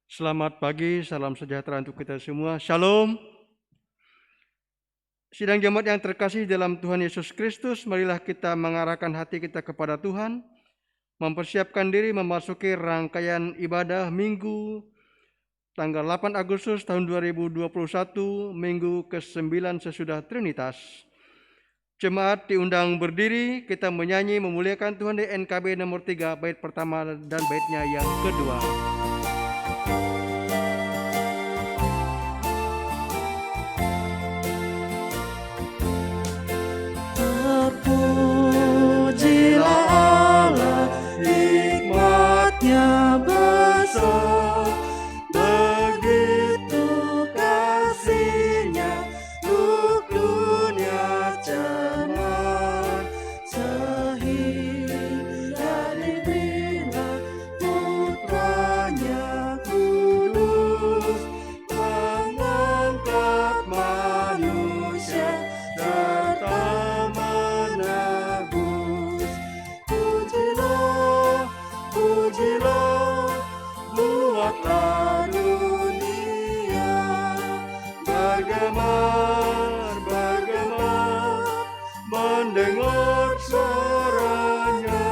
Selamat pagi, salam sejahtera untuk kita semua. Shalom. Sidang jemaat yang terkasih dalam Tuhan Yesus Kristus, marilah kita mengarahkan hati kita kepada Tuhan, mempersiapkan diri memasuki rangkaian ibadah Minggu tanggal 8 Agustus tahun 2021, Minggu ke-9 sesudah Trinitas. Jemaat diundang berdiri, kita menyanyi memuliakan Tuhan di NKB nomor 3, bait pertama dan baitnya yang kedua. Terpujilah Allah, hikmat-Nya besar, begitu kasih-Nya untuk dunia cemar, sehingga dibina putra-Nya kudus, mengangkat manusia serta menebus. Pujilah, pujilah, buatlah dunia bergemar, bergemar, mendengar suaranya.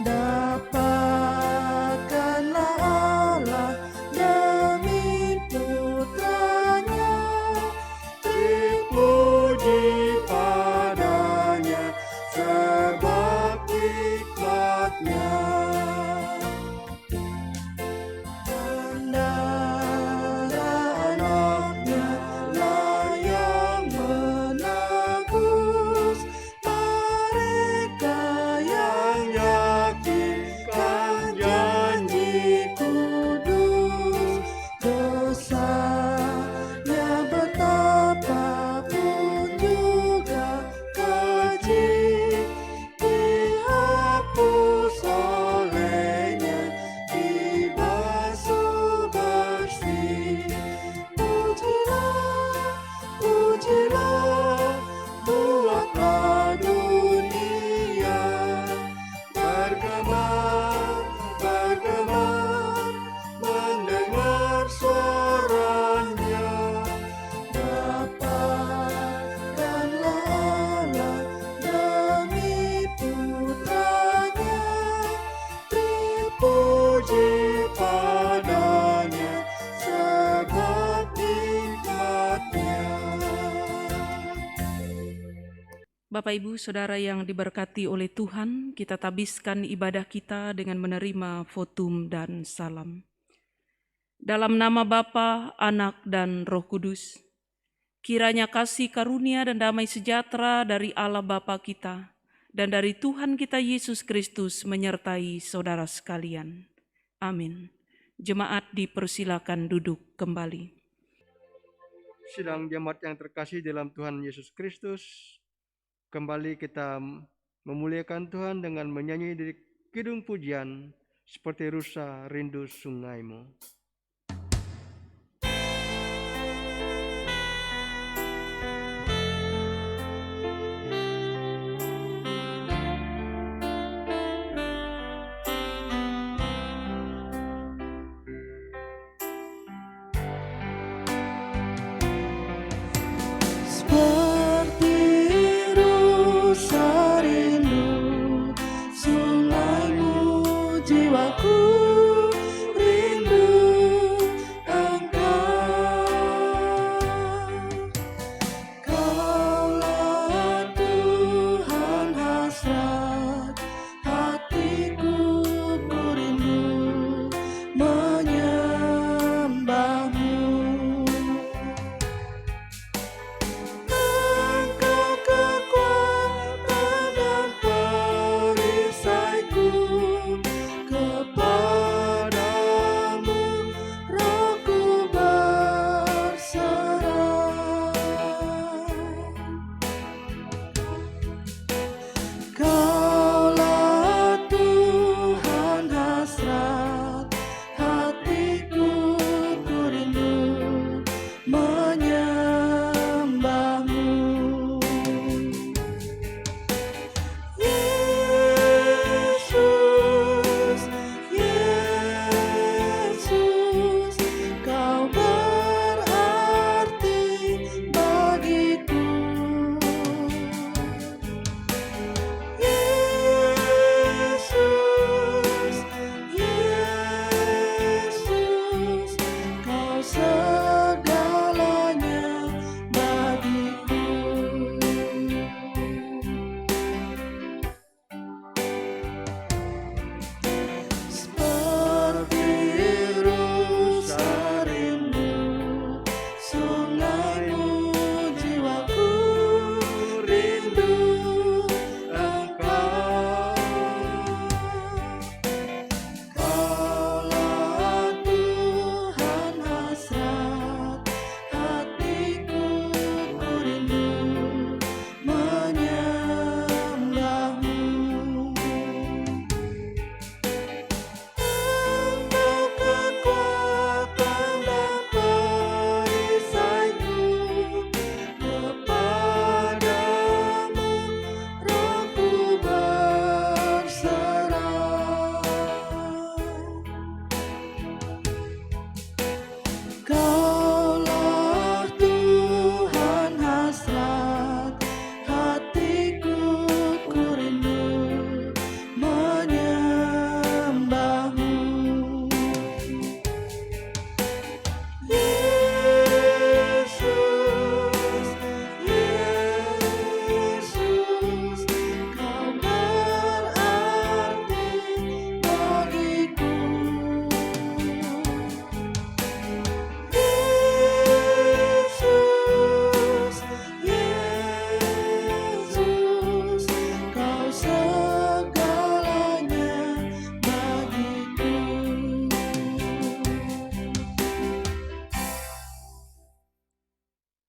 Dapatkanlah Allah demi putranya, dipuji padanya sebab hikmat-Nya. Anak-anaknya lah yang menebus, mereka yang yakinkan janji kudus. Dosanya betapapun juga keji, dihapus olehnya, dibasuh bersih. Pujilah, pujilah, buatlah dunia bergemar, bergemar, mendengar suaranya. Dapatkanlah Allah demi putranya, dipuji padanya sebab hikmat-Nya. Bapak Ibu Saudara yang diberkati oleh Tuhan, kita tabiskan ibadah kita dengan menerima votum dan salam. Dalam nama Bapa, Anak, dan Roh Kudus, kiranya kasih karunia dan damai sejahtera dari Allah Bapa kita dan dari Tuhan kita Yesus Kristus menyertai saudara sekalian. Amin. Jemaat dipersilakan duduk kembali. Sidang jemaat yang terkasih dalam Tuhan Yesus Kristus, kembali kita memuliakan Tuhan dengan menyanyi dari kidung pujian seperti rusa rindu sungaimu. Seperti rusa rindu sungaimu, jiwaku rindu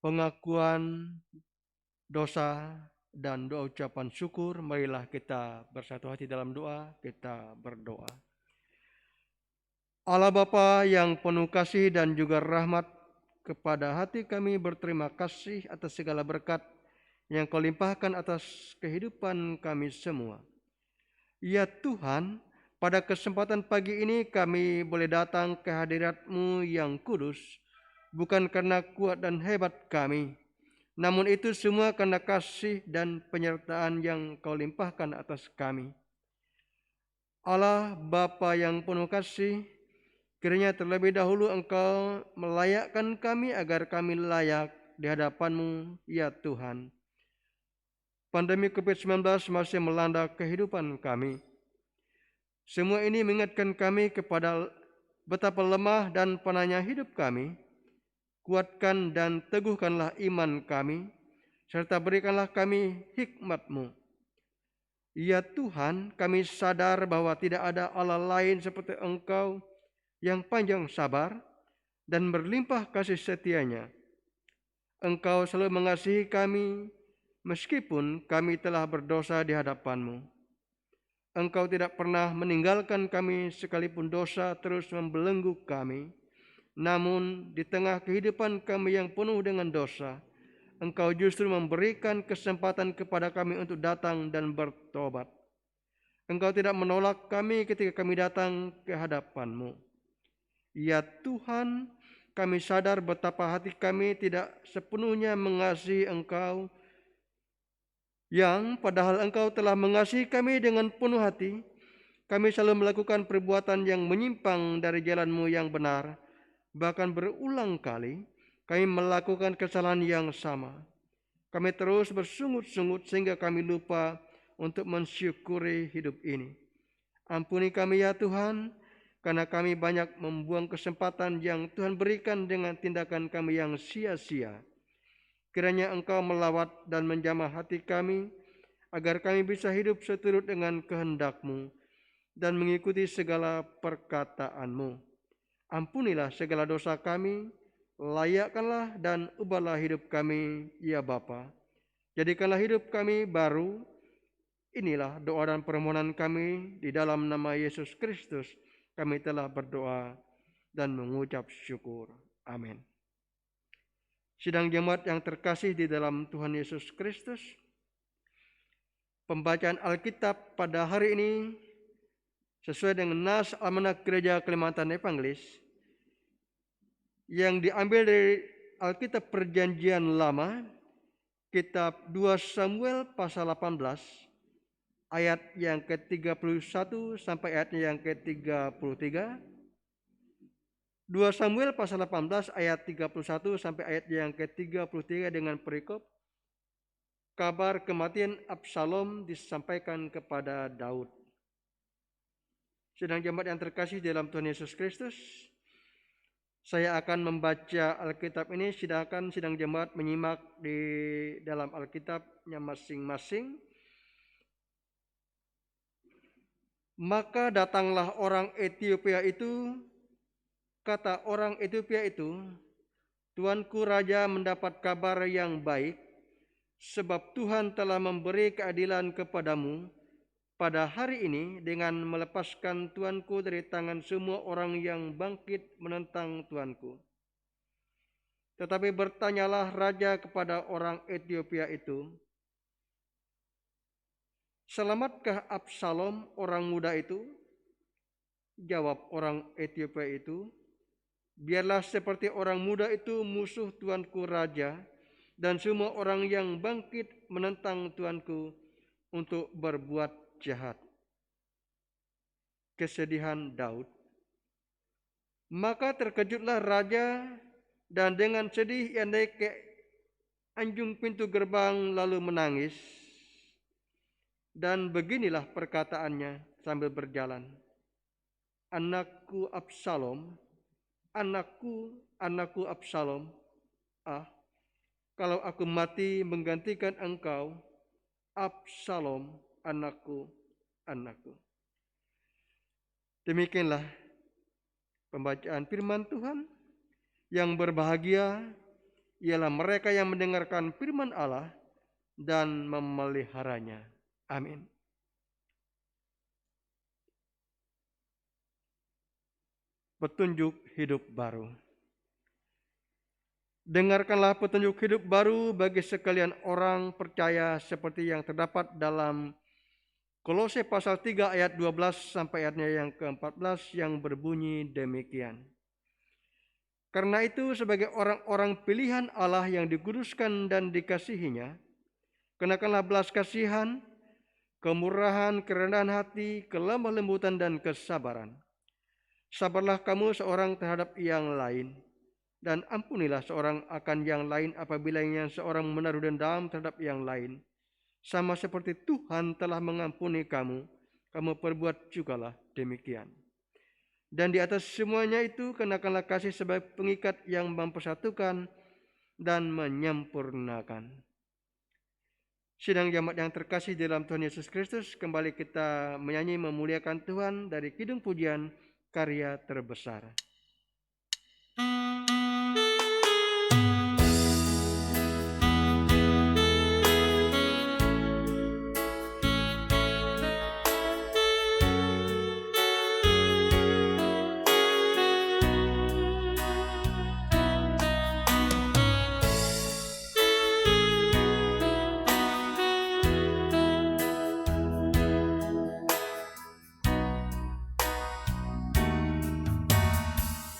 pengakuan dosa dan doa ucapan syukur. Marilah kita bersatu hati dalam doa, kita berdoa. Allah Bapa yang penuh kasih dan juga rahmat, kepada hati kami berterima kasih atas segala berkat yang Kau limpahkan atas kehidupan kami semua. Ya Tuhan, pada kesempatan pagi ini kami boleh datang ke hadirat-Mu yang kudus, bukan karena kuat dan hebat kami, namun itu semua karena kasih dan penyertaan yang Kau limpahkan atas kami. Allah Bapa yang penuh kasih, kiranya terlebih dahulu Engkau melayakkan kami agar kami layak di hadapan-Mu, ya Tuhan. Pandemi COVID-19 masih melanda kehidupan kami. Semua ini mengingatkan kami kepada betapa lemah dan panahnya hidup kami. Kuatkan dan teguhkanlah iman kami, serta berikanlah kami hikmat-Mu. Ya Tuhan, kami sadar bahwa tidak ada Allah lain seperti Engkau yang panjang sabar dan berlimpah kasih setianya. Engkau selalu mengasihi kami meskipun kami telah berdosa di hadapan-Mu. Engkau tidak pernah meninggalkan kami sekalipun dosa terus membelenggu kami. Namun di tengah kehidupan kami yang penuh dengan dosa, Engkau justru memberikan kesempatan kepada kami untuk datang dan bertobat. Engkau tidak menolak kami ketika kami datang ke hadapan-Mu. Ya Tuhan, kami sadar betapa hati kami tidak sepenuhnya mengasihi Engkau, yang padahal Engkau telah mengasihi kami dengan penuh hati. Kami selalu melakukan perbuatan yang menyimpang dari jalan-Mu yang benar. Bahkan berulang kali kami melakukan kesalahan yang sama. Kami terus bersungut-sungut sehingga kami lupa untuk mensyukuri hidup ini. Ampuni kami ya Tuhan, karena kami banyak membuang kesempatan yang Tuhan berikan dengan tindakan kami yang sia-sia. Kiranya Engkau melawat dan menjamah hati kami, agar kami bisa hidup seturut dengan kehendak-Mu dan mengikuti segala perkataan-Mu. Ampunilah segala dosa kami, layakkanlah dan ubahlah hidup kami, ya Bapa. Jadikanlah hidup kami baru. Inilah doa dan permohonan kami di dalam nama Yesus Kristus. Kami telah berdoa dan mengucap syukur. Amin. Sidang jemaat yang terkasih di dalam Tuhan Yesus Kristus, pembacaan Alkitab pada hari ini sesuai dengan nas Almanak Gereja Kalimantan Evangelis yang diambil dari Alkitab Perjanjian Lama, kitab 2 Samuel pasal 18, ayat yang ke-31 sampai ayatnya yang ke-33. 2 Samuel pasal 18 ayat 31 sampai ayat yang ke-33 dengan perikop kabar kematian Absalom disampaikan kepada Daud. Sidang jemaat yang terkasih dalam Tuhan Yesus Kristus, saya akan membaca Alkitab ini, silakan sidang jemaat menyimak di dalam Alkitabnya masing-masing. Maka datanglah orang Ethiopia itu, kata orang Ethiopia itu, Tuanku Raja mendapat kabar yang baik, sebab Tuhan telah memberi keadilan kepadamu pada hari ini dengan melepaskan tuanku dari tangan semua orang yang bangkit menentang tuanku. Tetapi bertanyalah raja kepada orang Ethiopia itu, selamatkah Absalom orang muda itu? Jawab orang Ethiopia itu, biarlah seperti orang muda itu musuh tuanku raja dan semua orang yang bangkit menentang tuanku untuk berbuat jahat. Kesedihan Daud. Maka terkejutlah raja dan dengan sedih ia naik ke anjung pintu gerbang lalu menangis. Dan beginilah perkataannya sambil berjalan. Anakku Absalom, anakku Absalom, kalau aku mati menggantikan engkau, Absalom, anakku. Demikianlah pembacaan firman Tuhan. Yang berbahagia ialah mereka yang mendengarkan firman Allah dan memeliharanya. Amin. Petunjuk hidup baru. Dengarkanlah petunjuk hidup baru bagi sekalian orang percaya seperti yang terdapat dalam Kolose pasal 3 ayat 12 sampai ayatnya yang ke-14 yang berbunyi demikian. Karena itu sebagai orang-orang pilihan Allah yang dikuduskan dan dikasihinya, kenakanlah belas kasihan, kemurahan, kerendahan hati, kelemah lembutan dan kesabaran. Sabarlah kamu seorang terhadap yang lain, dan ampunilah seorang akan yang lain apabila yang seorang menaruh dendam terhadap yang lain. Sama seperti Tuhan telah mengampuni kamu, kamu perbuat jugalah demikian. Dan di atas semuanya itu, kenakanlah kasih sebagai pengikat yang mempersatukan dan menyempurnakan. Sidang jemaat yang terkasih dalam Tuhan Yesus Kristus, kembali kita menyanyi memuliakan Tuhan dari Kidung Pujian Karya Terbesar.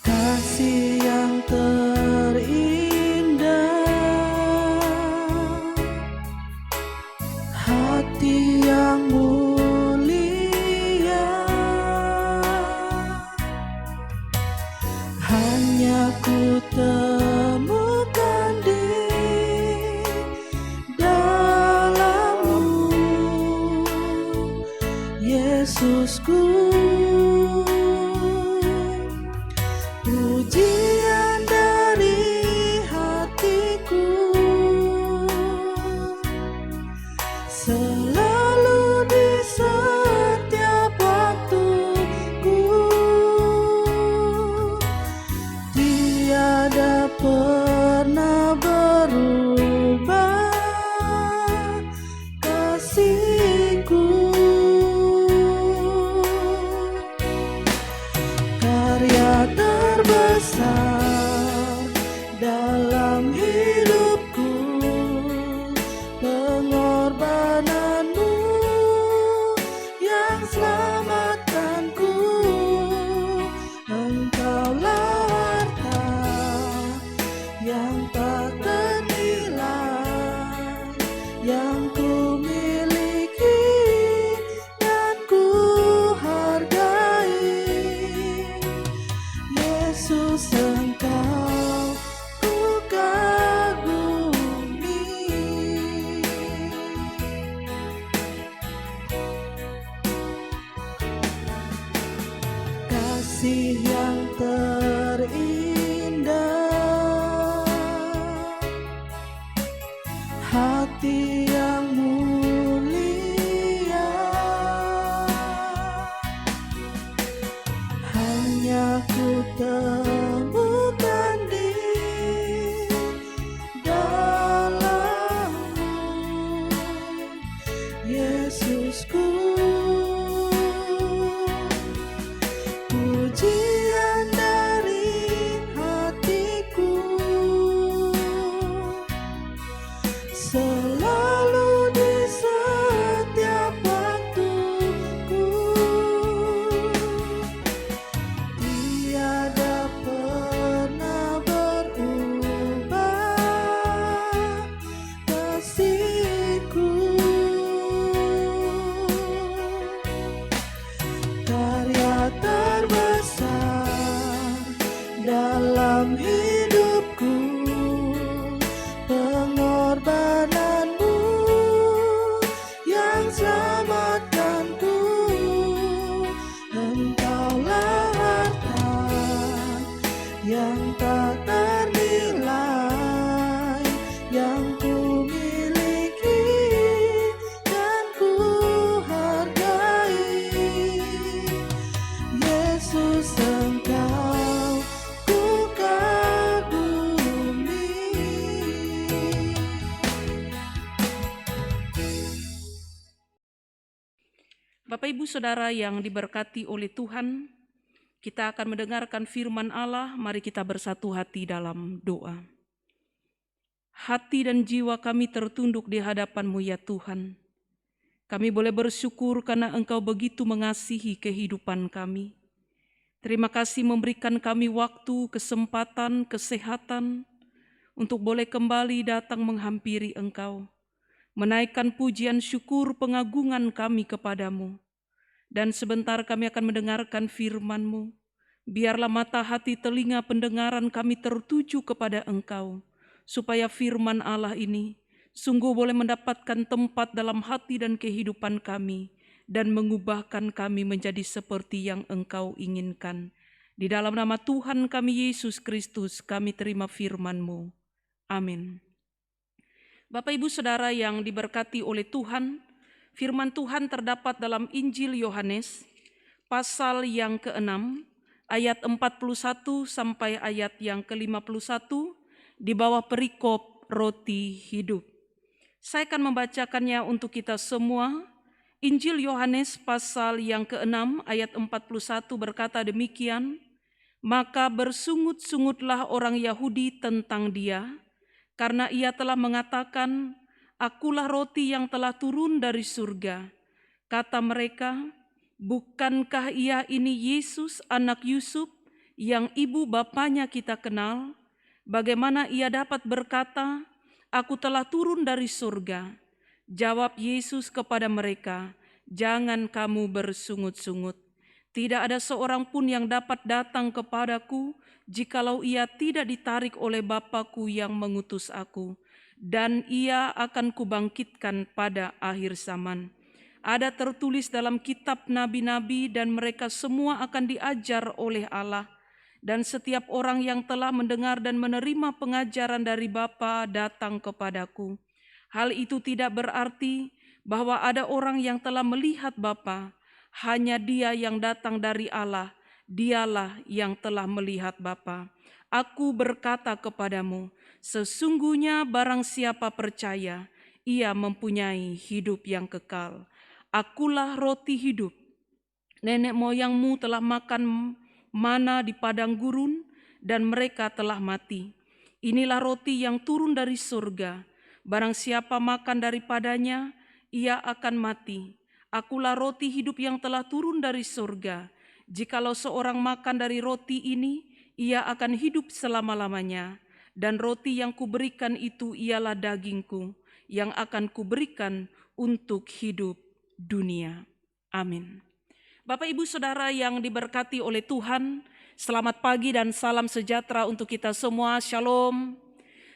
Kasih yang terindah, hati yang mulia, hanya ku temukan di dalam-Mu, Yesusku. Pujian dari hatiku selalu di setiap waktuku, tiada pernah berubah kasih-Ku. Karya terbesar dalam hidupku, pengorbanan-Mu yang selamatkanku. Engkaulah harta yang tak ternilai, yang ku miliki dan ku hargai. Yesus, Engkau ku kagumi. Kasih yang terindah, hati yang mulia, hanya ku temukan di dalam-Mu, Yesusku. Pujian dari hatiku selalu di setiap waktuku, tiada pernah berubah kasih-Ku. Karya terbesar dalam hidupku, pengorbanan-Mu yang selamatkanku. Engkaulah harta yang tak ternilai, yang ku miliki dan ku hargai. Yesus, Engkau ku kagumi. Bapak Ibu Saudara yang diberkati oleh Tuhan, kita akan mendengarkan firman Allah. Mari kita bersatu hati dalam doa. Hati dan jiwa kami tertunduk di hadapan-Mu ya Tuhan. Kami boleh bersyukur karena Engkau begitu mengasihi kehidupan kami. Terima kasih memberikan kami waktu, kesempatan, kesehatan untuk boleh kembali datang menghampiri Engkau, menaikkan pujian syukur pengagungan kami kepadamu. Dan sebentar kami akan mendengarkan firman-Mu. Biarlah mata hati telinga pendengaran kami tertuju kepada Engkau, supaya firman Allah ini sungguh boleh mendapatkan tempat dalam hati dan kehidupan kami, dan mengubahkan kami menjadi seperti yang Engkau inginkan. Di dalam nama Tuhan kami Yesus Kristus kami terima firman-Mu. Amin. Bapak Ibu Saudara yang diberkati oleh Tuhan, firman Tuhan terdapat dalam Injil Yohanes, pasal yang ke-6, ayat 41 sampai ayat yang ke-51, di bawah perikop roti hidup. Saya akan membacakannya untuk kita semua. Injil Yohanes pasal yang ke-6 ayat 41 berkata demikian, "Maka bersungut-sungutlah orang Yahudi tentang dia, karena ia telah mengatakan, 'Akulah roti yang telah turun dari surga.' Kata mereka, 'Bukankah ia ini Yesus anak Yusuf yang ibu bapanya kita kenal? Bagaimana ia dapat berkata, Aku telah turun dari surga?' Jawab Yesus kepada mereka, 'Jangan kamu bersungut-sungut. Tidak ada seorang pun yang dapat datang kepadaku jikalau ia tidak ditarik oleh Bapa-Ku yang mengutus aku, dan ia akan kubangkitkan pada akhir zaman. Ada tertulis dalam kitab nabi-nabi dan mereka semua akan diajar oleh Allah, dan setiap orang yang telah mendengar dan menerima pengajaran dari Bapa datang kepadaku. Hal itu tidak berarti bahwa ada orang yang telah melihat Bapa, hanya dia yang datang dari Allah, dialah yang telah melihat Bapa. Aku berkata kepadamu, sesungguhnya barang siapa percaya, ia mempunyai hidup yang kekal. Akulah roti hidup. Nenek moyangmu telah makan mana di padang gurun, dan mereka telah mati. Inilah roti yang turun dari surga. Barang siapa makan daripadanya, ia akan mati. Akulah roti hidup yang telah turun dari surga. Jikalau seorang makan dari roti ini, ia akan hidup selama-lamanya. Dan roti yang kuberikan itu ialah dagingku, yang akan kuberikan untuk hidup dunia. Amin. Bapak Ibu Saudara yang diberkati oleh Tuhan, selamat pagi dan salam sejahtera untuk kita semua. Shalom.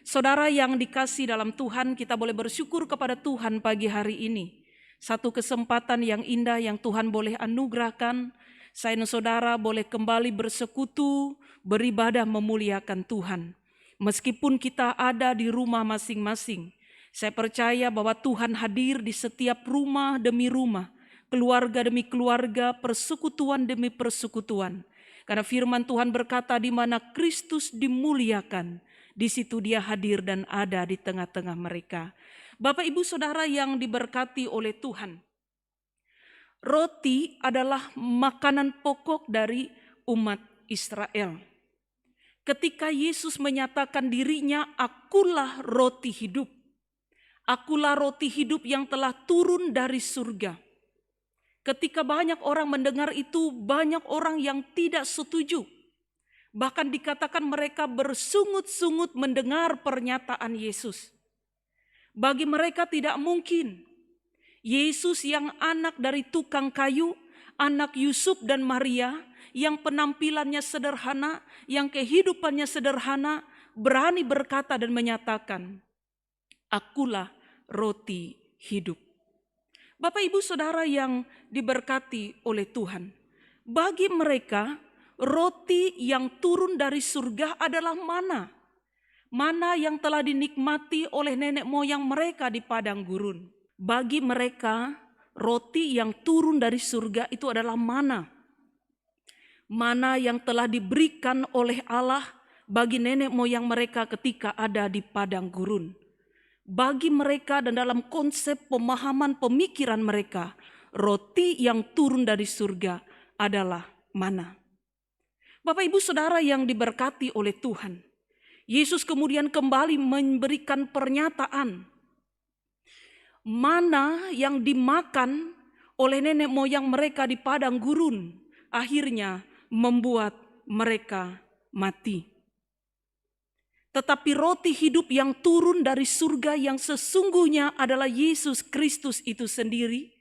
Saudara yang dikasih dalam Tuhan, kita boleh bersyukur kepada Tuhan pagi hari ini. Satu kesempatan yang indah yang Tuhan boleh anugerahkan. Saya dan saudara boleh kembali bersekutu, beribadah memuliakan Tuhan. Meskipun kita ada di rumah masing-masing, saya percaya bahwa Tuhan hadir di setiap rumah demi rumah, keluarga demi keluarga, persekutuan demi persekutuan. Karena firman Tuhan berkata, di mana Kristus dimuliakan, di situ dia hadir dan ada di tengah-tengah mereka. Bapak Ibu Saudara yang diberkati oleh Tuhan, roti adalah makanan pokok dari umat Israel. Ketika Yesus menyatakan dirinya, akulah roti hidup. Akulah roti hidup yang telah turun dari surga. Ketika banyak orang mendengar itu, banyak orang yang tidak setuju. Bahkan dikatakan mereka bersungut-sungut mendengar pernyataan Yesus. Bagi mereka tidak mungkin. Yesus yang anak dari tukang kayu, anak Yusuf dan Maria, yang penampilannya sederhana, yang kehidupannya sederhana, berani berkata dan menyatakan, akulah roti hidup. Bapak Ibu Saudara yang diberkati oleh Tuhan, bagi mereka roti yang turun dari surga adalah mana. Mana yang telah dinikmati oleh nenek moyang mereka di padang gurun. Bagi mereka roti yang turun dari surga itu adalah mana. Mana yang telah diberikan oleh Allah bagi nenek moyang mereka ketika ada di padang gurun. Bagi mereka dan dalam konsep pemahaman pemikiran mereka, roti yang turun dari surga adalah mana. Bapak Ibu Saudara yang diberkati oleh Tuhan, Yesus kemudian kembali memberikan pernyataan mana yang dimakan oleh nenek moyang mereka di padang gurun, akhirnya membuat mereka mati. Tetapi roti hidup yang turun dari surga yang sesungguhnya adalah Yesus Kristus itu sendiri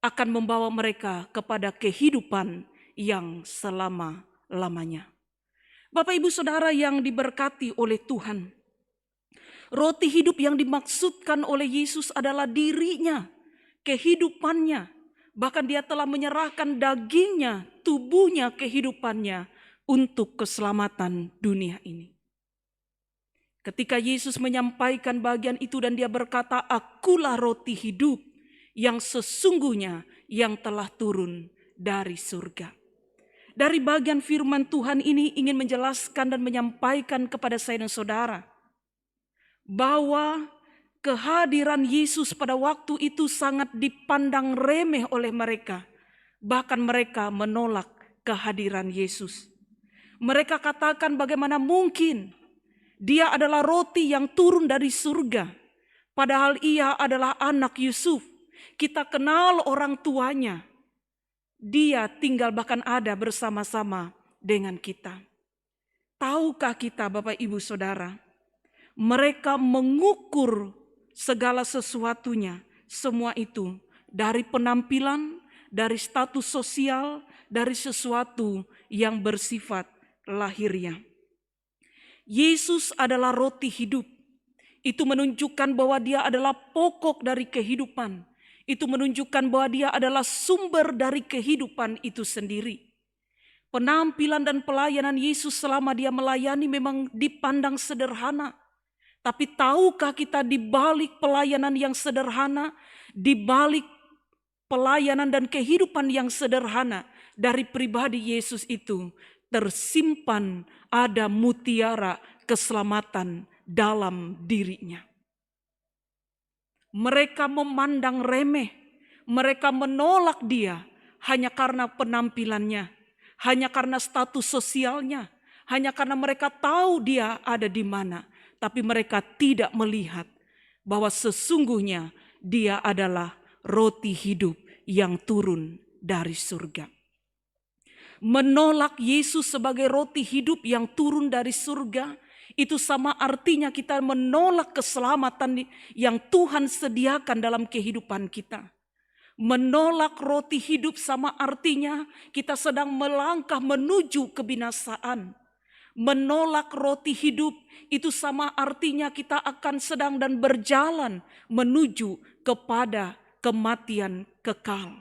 akan membawa mereka kepada kehidupan yang selama-lamanya. Bapak Ibu Saudara yang diberkati oleh Tuhan, roti hidup yang dimaksudkan oleh Yesus adalah dirinya, kehidupannya. Bahkan dia telah menyerahkan dagingnya, tubuhnya, kehidupannya untuk keselamatan dunia ini. Ketika Yesus menyampaikan bagian itu dan dia berkata, "Akulah roti hidup yang sesungguhnya yang telah turun dari surga." Dari bagian firman Tuhan ini ingin menjelaskan dan menyampaikan kepada saya dan saudara bahwa kehadiran Yesus pada waktu itu sangat dipandang remeh oleh mereka. Bahkan mereka menolak kehadiran Yesus. Mereka katakan, bagaimana mungkin dia adalah roti yang turun dari surga, padahal ia adalah anak Yusuf. Kita kenal orang tuanya. Dia tinggal bahkan ada bersama-sama dengan kita. Tahukah kita Bapak Ibu Saudara, mereka mengukur segala sesuatunya, semua itu dari penampilan, dari status sosial, dari sesuatu yang bersifat lahiriah. Yesus adalah roti hidup. Itu menunjukkan bahwa dia adalah pokok dari kehidupan. Itu menunjukkan bahwa dia adalah sumber dari kehidupan itu sendiri. Penampilan dan pelayanan Yesus selama dia melayani memang dipandang sederhana. Tapi tahukah kita di balik pelayanan yang sederhana, di balik pelayanan dan kehidupan yang sederhana dari pribadi Yesus itu, tersimpan ada mutiara keselamatan dalam dirinya. Mereka memandang remeh, mereka menolak dia hanya karena penampilannya, hanya karena status sosialnya, hanya karena mereka tahu dia ada di mana. Tapi mereka tidak melihat bahwa sesungguhnya dia adalah roti hidup yang turun dari surga. Menolak Yesus sebagai roti hidup yang turun dari surga, itu sama artinya kita menolak keselamatan yang Tuhan sediakan dalam kehidupan kita. Menolak roti hidup sama artinya kita sedang melangkah menuju kebinasaan. Menolak roti hidup itu sama artinya kita akan sedang dan berjalan menuju kepada kematian kekal.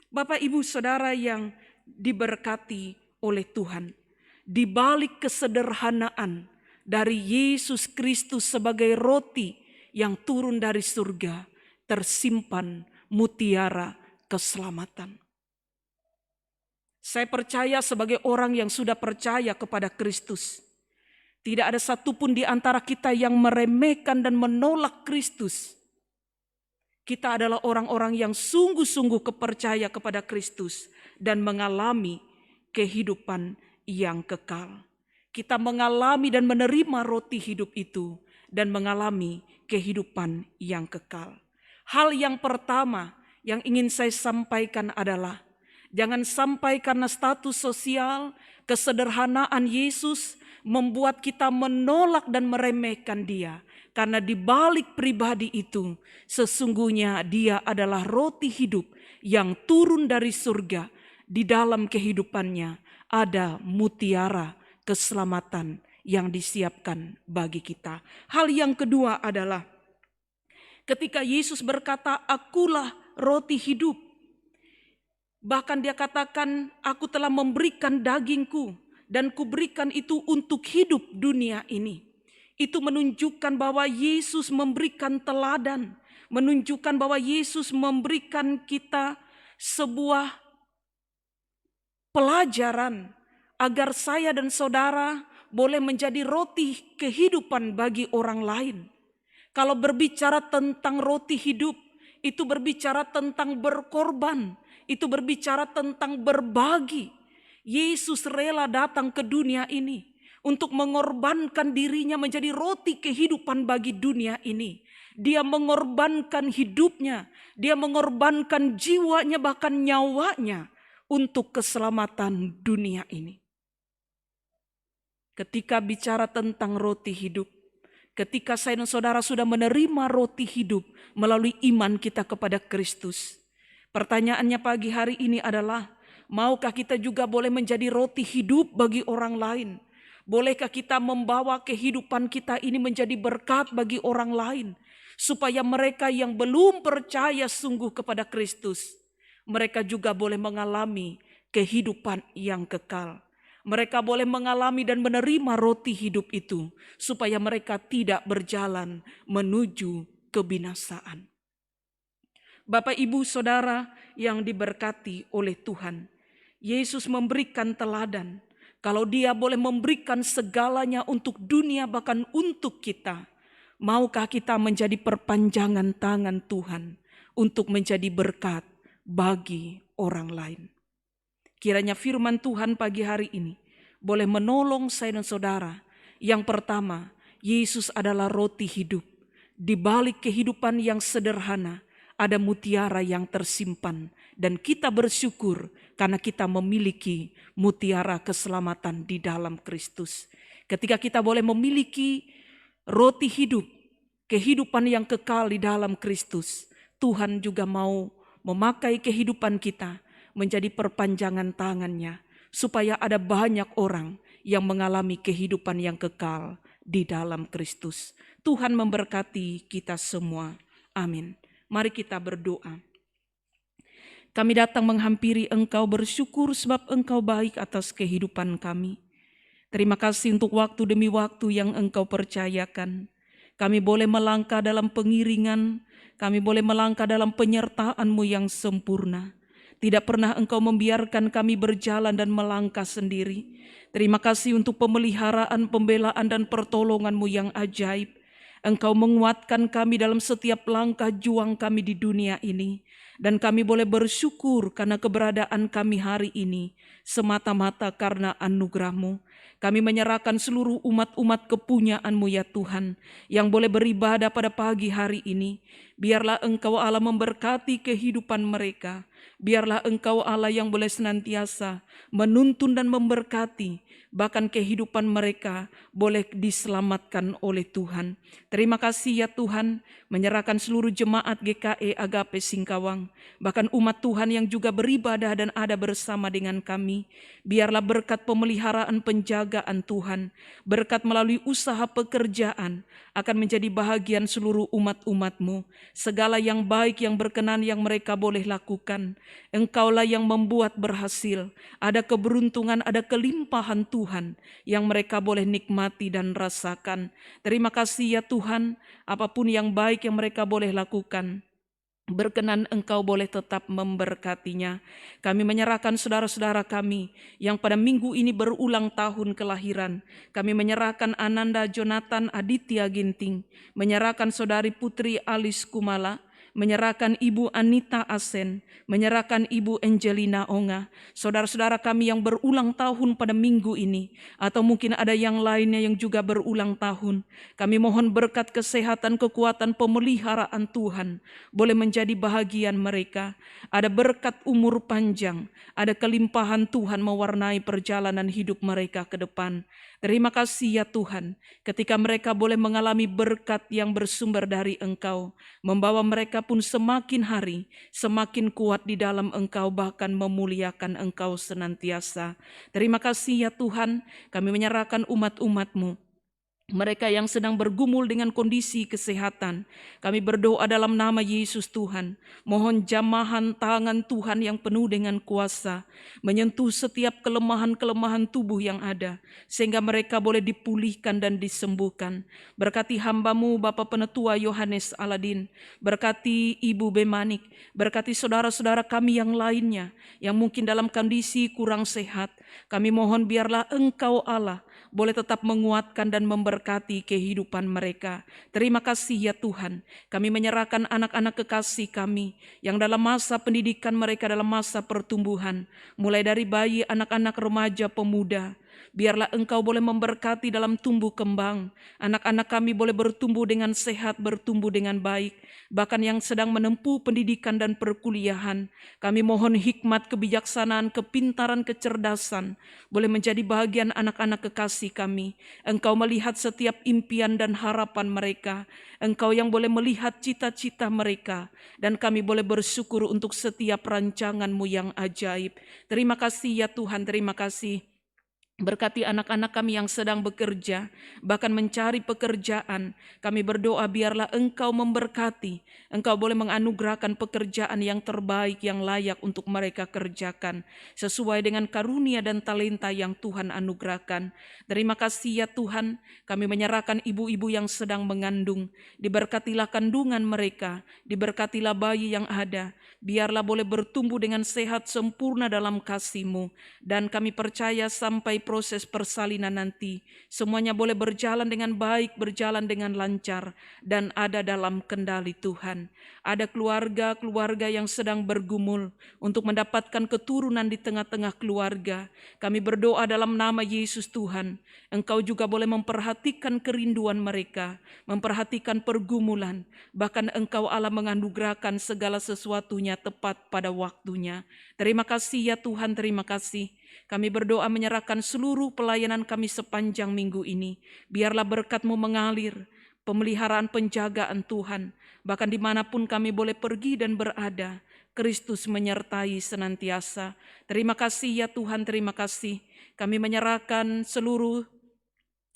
Bapak Ibu Saudara yang diberkati oleh Tuhan, di balik kesederhanaan dari Yesus Kristus sebagai roti yang turun dari surga, tersimpan mutiara keselamatan. Saya percaya sebagai orang yang sudah percaya kepada Kristus, tidak ada satupun di antara kita yang meremehkan dan menolak Kristus. Kita adalah orang-orang yang sungguh-sungguh percaya kepada Kristus dan mengalami kehidupan yang kekal. Kita mengalami dan menerima roti hidup itu dan mengalami kehidupan yang kekal. Hal yang pertama yang ingin saya sampaikan adalah jangan sampai karena status sosial, kesederhanaan Yesus membuat kita menolak dan meremehkan dia. Karena di balik pribadi itu, sesungguhnya dia adalah roti hidup yang turun dari surga. Di dalam kehidupannya ada mutiara keselamatan yang disiapkan bagi kita. Hal yang kedua adalah ketika Yesus berkata, "Akulah roti hidup." Bahkan dia katakan, "Aku telah memberikan dagingku dan kuberikan itu untuk hidup dunia ini." Itu menunjukkan bahwa Yesus memberikan teladan, menunjukkan bahwa Yesus memberikan kita sebuah pelajaran agar saya dan saudara boleh menjadi roti kehidupan bagi orang lain. Kalau berbicara tentang roti hidup, itu berbicara tentang berkorban, itu berbicara tentang berbagi. Yesus rela datang ke dunia ini untuk mengorbankan dirinya menjadi roti kehidupan bagi dunia ini. Dia mengorbankan hidupnya, dia mengorbankan jiwanya, bahkan nyawanya untuk keselamatan dunia ini. Ketika bicara tentang roti hidup, ketika saya dan saudara sudah menerima roti hidup melalui iman kita kepada Kristus, pertanyaannya pagi hari ini adalah, maukah kita juga boleh menjadi roti hidup bagi orang lain? Bolehkah kita membawa kehidupan kita ini menjadi berkat bagi orang lain, supaya mereka yang belum percaya sungguh kepada Kristus, mereka juga boleh mengalami kehidupan yang kekal. Mereka boleh mengalami dan menerima roti hidup itu, supaya mereka tidak berjalan menuju kebinasaan. Bapak, Ibu, Saudara yang diberkati oleh Tuhan, Yesus memberikan teladan. Kalau Dia boleh memberikan segalanya untuk dunia, bahkan untuk kita, maukah kita menjadi perpanjangan tangan Tuhan untuk menjadi berkat bagi orang lain? Kiranya firman Tuhan pagi hari ini boleh menolong saya dan saudara. Yang pertama, Yesus adalah roti hidup. Di balik kehidupan yang sederhana, ada mutiara yang tersimpan. Dan kita bersyukur karena kita memiliki mutiara keselamatan di dalam Kristus. Ketika kita boleh memiliki roti hidup, kehidupan yang kekal di dalam Kristus, Tuhan juga mau memakai kehidupan kita menjadi perpanjangan tangannya, supaya ada banyak orang yang mengalami kehidupan yang kekal di dalam Kristus. Tuhan memberkati kita semua. Amin. Mari kita berdoa. Kami datang menghampiri Engkau, bersyukur sebab Engkau baik atas kehidupan kami. Terima kasih untuk waktu demi waktu yang Engkau percayakan. Kami boleh melangkah dalam pengiringan, kami boleh melangkah dalam penyertaan-Mu yang sempurna. Tidak pernah Engkau membiarkan kami berjalan dan melangkah sendiri. Terima kasih untuk pemeliharaan, pembelaan, dan pertolongan-Mu yang ajaib. Engkau menguatkan kami dalam setiap langkah juang kami di dunia ini. Dan kami boleh bersyukur karena keberadaan kami hari ini semata-mata karena anugerah-Mu. Kami menyerahkan seluruh umat-umat kepunyaan-Mu ya Tuhan, yang boleh beribadah pada pagi hari ini. Biarlah Engkau Allah memberkati kehidupan mereka. Biarlah Engkau Allah yang boleh senantiasa menuntun dan memberkati, bahkan kehidupan mereka boleh diselamatkan oleh Tuhan. Terima kasih ya Tuhan, menyerahkan seluruh jemaat GKE Agape Singkawang, bahkan umat Tuhan yang juga beribadah dan ada bersama dengan kami. Biarlah berkat pemeliharaan penjagaan Tuhan, berkat melalui usaha pekerjaan, akan menjadi bahagian seluruh umat-umat-Mu. Segala yang baik, yang berkenan yang mereka boleh lakukan, Engkaulah yang membuat berhasil. Ada keberuntungan, ada kelimpahan Tuhan yang mereka boleh nikmati dan rasakan. Terima kasih ya Tuhan, apapun yang baik yang mereka boleh lakukan, berkenan Engkau boleh tetap memberkatinya. Kami menyerahkan saudara-saudara kami yang pada minggu ini berulang tahun kelahiran. Kami menyerahkan Ananda Jonathan Aditya Ginting, menyerahkan saudari Putri Alis Kumala, menyerahkan Ibu Anita Asen, menyerahkan Ibu Angelina Onga, saudara-saudara kami yang berulang tahun pada minggu ini, atau mungkin ada yang lainnya yang juga berulang tahun. Kami mohon berkat kesehatan, kekuatan, pemeliharaan Tuhan boleh menjadi bahagian mereka. Ada berkat umur panjang, ada kelimpahan Tuhan mewarnai perjalanan hidup mereka ke depan. Terima kasih ya Tuhan, ketika mereka boleh mengalami berkat yang bersumber dari Engkau, membawa mereka pun semakin hari, semakin kuat di dalam Engkau, bahkan memuliakan Engkau senantiasa. Terima kasih ya Tuhan, kami menyerahkan umat-umat-Mu, mereka yang sedang bergumul dengan kondisi kesehatan. Kami berdoa dalam nama Yesus Tuhan, mohon jamahan tangan Tuhan yang penuh dengan kuasa, menyentuh setiap kelemahan-kelemahan tubuh yang ada, sehingga mereka boleh dipulihkan dan disembuhkan. Berkati hamba-Mu Bapak Penetua Yohanes Aladin, berkati Ibu Bemanik, berkati saudara-saudara kami yang lainnya, yang mungkin dalam kondisi kurang sehat. Kami mohon biarlah Engkau Allah boleh tetap menguatkan dan memberkati kehidupan mereka. Terima kasih ya Tuhan, kami menyerahkan anak-anak kekasih kami yang dalam masa pendidikan mereka, dalam masa pertumbuhan, mulai dari bayi, anak-anak, remaja, pemuda. Biarlah Engkau boleh memberkati dalam tumbuh kembang. Anak-anak kami boleh bertumbuh dengan sehat, bertumbuh dengan baik. Bahkan yang sedang menempuh pendidikan dan perkuliahan, kami mohon hikmat, kebijaksanaan, kepintaran, kecerdasan boleh menjadi bagian anak-anak kekasih kami. Engkau melihat setiap impian dan harapan mereka. Engkau yang boleh melihat cita-cita mereka. Dan kami boleh bersyukur untuk setiap rancangan-Mu yang ajaib. Terima kasih ya Tuhan, terima kasih. Berkati anak-anak kami yang sedang bekerja, bahkan mencari pekerjaan. Kami berdoa biarlah Engkau memberkati. Engkau boleh menganugerahkan pekerjaan yang terbaik, yang layak untuk mereka kerjakan. Sesuai dengan karunia dan talenta yang Tuhan anugerahkan. Terima kasih ya Tuhan, kami menyerahkan ibu-ibu yang sedang mengandung. Diberkatilah kandungan mereka, diberkatilah bayi yang ada. Biarlah boleh bertumbuh dengan sehat sempurna dalam kasih-Mu. Dan kami percaya sampai proses persalinan nanti, semuanya boleh berjalan dengan baik, berjalan dengan lancar, dan ada dalam kendali Tuhan. Ada keluarga-keluarga yang sedang bergumul untuk mendapatkan keturunan di tengah-tengah keluarga. Kami berdoa dalam nama Yesus Tuhan, Engkau juga boleh memperhatikan kerinduan mereka, memperhatikan pergumulan, bahkan Engkau Allah menganugerahkan segala sesuatunya tepat pada waktunya. Terima kasih ya Tuhan, terima kasih. Kami berdoa menyerahkan seluruh pelayanan kami sepanjang minggu ini. Biarlah berkat-Mu mengalir, pemeliharaan penjagaan Tuhan. Bahkan dimanapun kami boleh pergi dan berada, Kristus menyertai senantiasa. Terima kasih ya Tuhan, terima kasih. Kami menyerahkan seluruh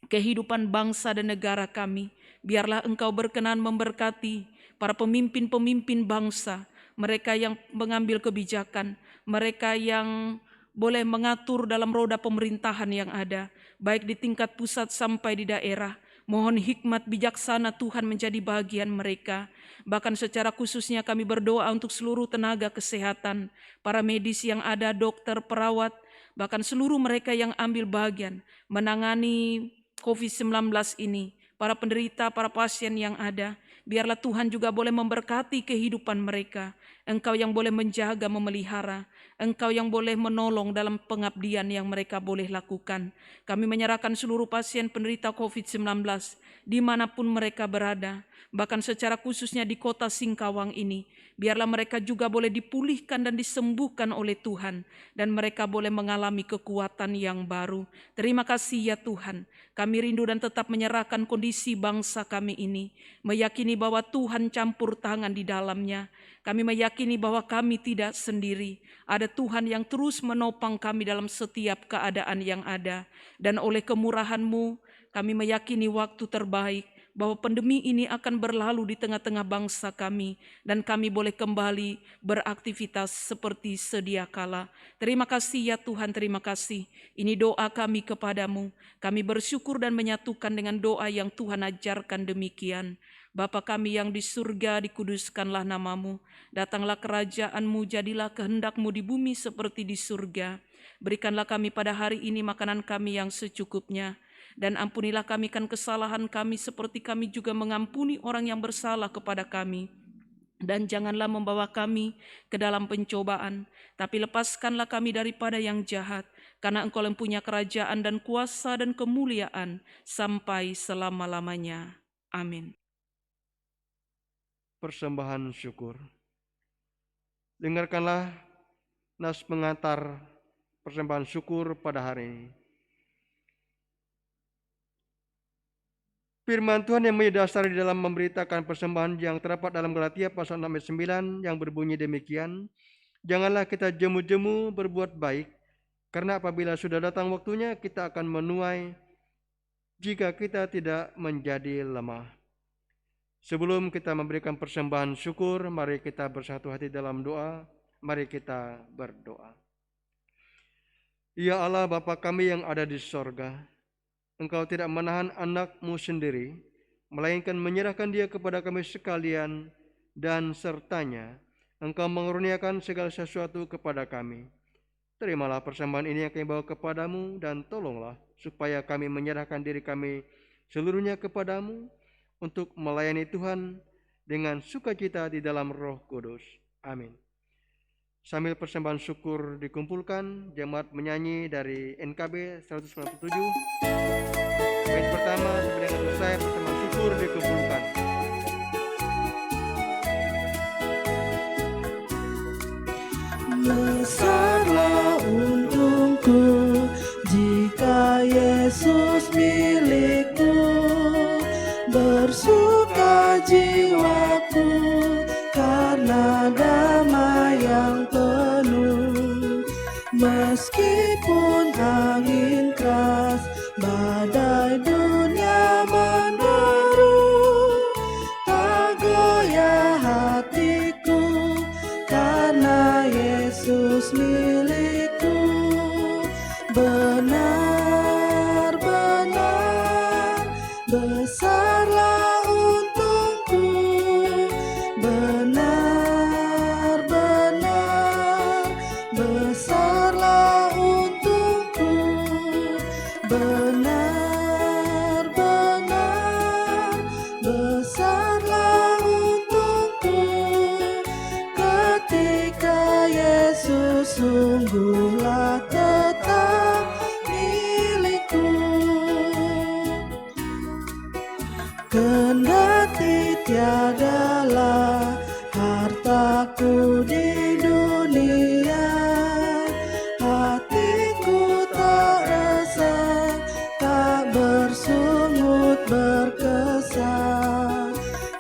kehidupan bangsa dan negara kami. Biarlah Engkau berkenan memberkati para pemimpin-pemimpin bangsa, mereka yang mengambil kebijakan, mereka yang boleh mengatur dalam roda pemerintahan yang ada, baik di tingkat pusat sampai di daerah. Mohon hikmat bijaksana Tuhan menjadi bagian mereka. Bahkan secara khususnya kami berdoa untuk seluruh tenaga kesehatan, para medis yang ada, dokter, perawat, bahkan seluruh mereka yang ambil bagian menangani COVID-19 ini, para penderita, para pasien yang ada. Biarlah Tuhan juga boleh memberkati kehidupan mereka. Engkau yang boleh menjaga, memelihara. Engkau yang boleh menolong dalam pengabdian yang mereka boleh lakukan. Kami menyerahkan seluruh pasien penderita COVID-19 dimanapun mereka berada. Bahkan secara khususnya di kota Singkawang ini. Biarlah mereka juga boleh dipulihkan dan disembuhkan oleh Tuhan. Dan mereka boleh mengalami kekuatan yang baru. Terima kasih ya Tuhan. Kami rindu dan tetap menyerahkan kondisi bangsa kami ini. Meyakini bahwa Tuhan campur tangan di dalamnya. Kami meyakini bahwa kami tidak sendiri. Ada Tuhan yang terus menopang kami dalam setiap keadaan yang ada. Dan oleh kemurahan-Mu, kami meyakini waktu terbaik bahwa pandemi ini akan berlalu di tengah-tengah bangsa kami. Dan kami boleh kembali beraktivitas seperti sedia kala. Terima kasih ya Tuhan, terima kasih. Ini doa kami kepadamu. Kami bersyukur dan menyatukan dengan doa yang Tuhan ajarkan demikian. Bapa kami yang di surga, dikuduskanlah nama-Mu. Datanglah kerajaan-Mu, jadilah kehendak-Mu di bumi seperti di surga. Berikanlah kami pada hari ini makanan kami yang secukupnya. Dan ampunilah kami kan kesalahan kami seperti kami juga mengampuni orang yang bersalah kepada kami. Dan janganlah membawa kami ke dalam pencobaan, tapi lepaskanlah kami daripada yang jahat. Karena Engkau yang punya kerajaan dan kuasa dan kemuliaan sampai selama-lamanya. Amin. Persembahan syukur. Dengarkanlah nas pengantar persembahan syukur pada hari ini. Firman Tuhan yang mendasari dalam memberitakan persembahan yang terdapat dalam Galatia pasal 6 ayat 9 yang berbunyi demikian. Janganlah kita jemu-jemu berbuat baik, karena apabila sudah datang waktunya kita akan menuai jika kita tidak menjadi lemah. Sebelum kita memberikan persembahan syukur, mari kita bersatu hati dalam doa. Mari kita berdoa. Ya Allah Bapa kami yang ada di sorga, Engkau tidak menahan anak-Mu sendiri, melainkan menyerahkan Dia kepada kami sekalian, dan sertanya Engkau mengurniakan segala sesuatu kepada kami. terimalah persembahan ini yang kami bawa kepadamu, dan tolonglah supaya kami menyerahkan diri kami seluruhnya kepadamu untuk melayani Tuhan dengan sukacita di dalam Roh Kudus. Amin. Sambil persembahan syukur dikumpulkan, jemaat menyanyi dari NKB 197. Bait pertama sampai dengan selesai persembahan syukur dikumpulkan. Besarlah untungku jika Yesus milikku, bersuka jiwaku karena damai yang penuh. Meskipun angin keras, badai dunia meneru, tak goyah hatiku karena Yesus milikku. Benar-benar besarlah untungku, benar-benar besarlah untungku, benar-benar besarlah untungku ketika Yesus sungguhlah tetap milikku. Kendati tiadalah hartaku di dunia, hatiku tak resah, tak bersungut berkesan,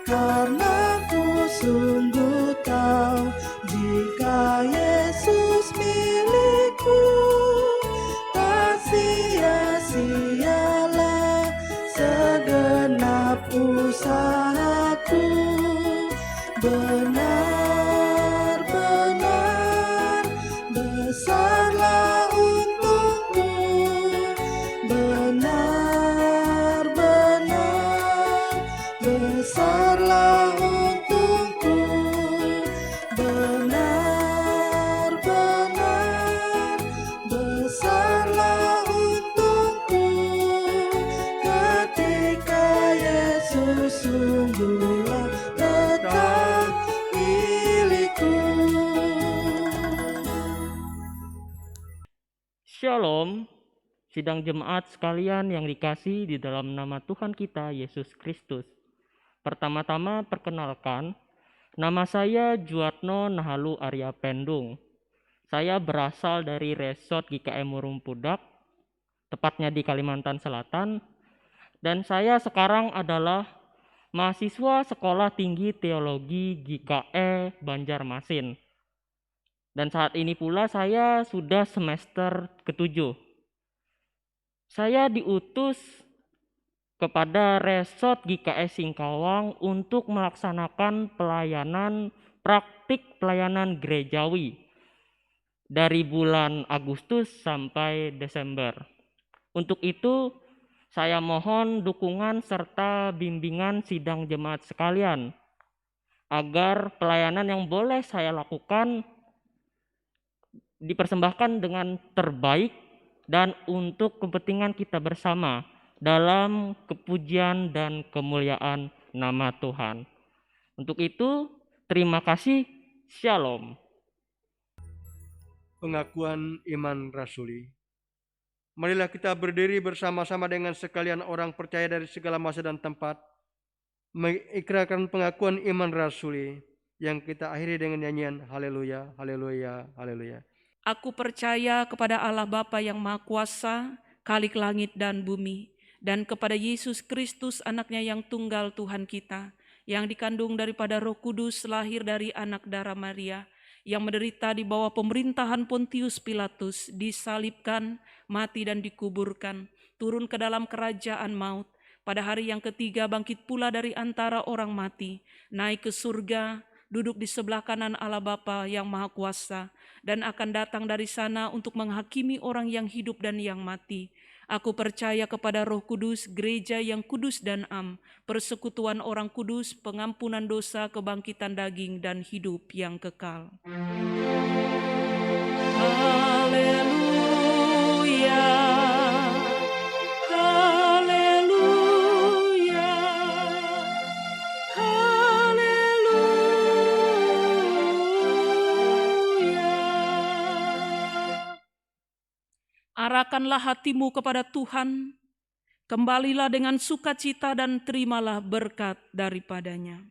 karena ku sungguh tahu jika Yesus milikku, tak sia-sialah segenap usahaku. Benar-benar besarlah untungku, benar-benar besarlah untungku, benar-benar besarlah untungku ketika Yesus sungguhlah tetap milikku. Shalom, sidang jemaat sekalian yang dikasihi di dalam nama Tuhan kita Yesus Kristus. Pertama-tama perkenalkan, nama saya Juatno Nahalu Arya Pendung. Saya berasal dari Resort GKM Murung Pudak, tepatnya di Kalimantan Selatan, dan saya sekarang adalah mahasiswa Sekolah Tinggi Teologi GKE Banjarmasin. Dan saat ini pula saya sudah semester ke-7. Saya diutus kepada Resort GKE Singkawang untuk melaksanakan praktik pelayanan gerejawi dari bulan Agustus sampai Desember. Untuk itu, saya mohon dukungan serta bimbingan sidang jemaat sekalian agar pelayanan yang boleh saya lakukan dipersembahkan dengan terbaik dan untuk kepentingan kita bersama dalam kepujian dan kemuliaan nama Tuhan. Untuk itu, terima kasih. Shalom. Pengakuan iman rasuli. Marilah kita berdiri bersama-sama dengan sekalian orang percaya dari segala masa dan tempat, mengikrarkan pengakuan iman rasuli yang kita akhiri dengan nyanyian haleluya, haleluya, haleluya. Aku percaya kepada Allah Bapa yang Maha Kuasa, Khalik langit dan bumi, dan kepada Yesus Kristus anaknya yang tunggal Tuhan kita, yang dikandung daripada Roh Kudus, lahir dari anak darah Maria, yang menderita di bawah pemerintahan Pontius Pilatus, disalibkan, mati dan dikuburkan, turun ke dalam kerajaan maut, pada hari yang ketiga bangkit pula dari antara orang mati, naik ke surga, duduk di sebelah kanan Allah Bapa yang Maha Kuasa, dan akan datang dari sana untuk menghakimi orang yang hidup dan yang mati. Aku percaya kepada Roh Kudus, gereja yang kudus dan am, persekutuan orang kudus, pengampunan dosa, kebangkitan daging, dan hidup yang kekal. Haleluya, haleluya, haleluya. Arahkanlah hatimu kepada Tuhan, kembalilah dengan sukacita dan terimalah berkat daripadanya.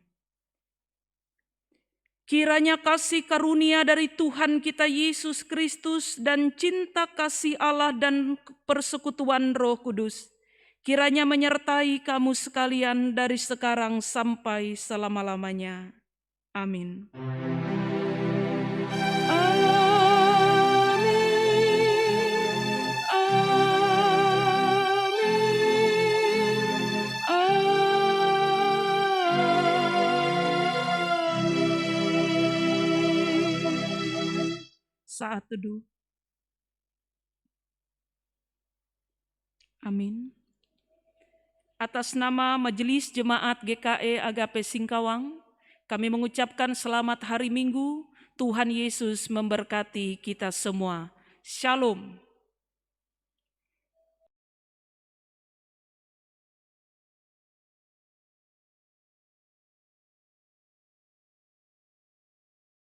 Kiranya kasih karunia dari Tuhan kita Yesus Kristus dan cinta kasih Allah dan persekutuan Roh Kudus kiranya menyertai kamu sekalian dari sekarang sampai selama-lamanya. Amin. Saat teduh. Amin. Atas nama Majelis Jemaat GKE Agape Singkawang, kami mengucapkan selamat hari Minggu. Tuhan Yesus memberkati kita semua. Shalom.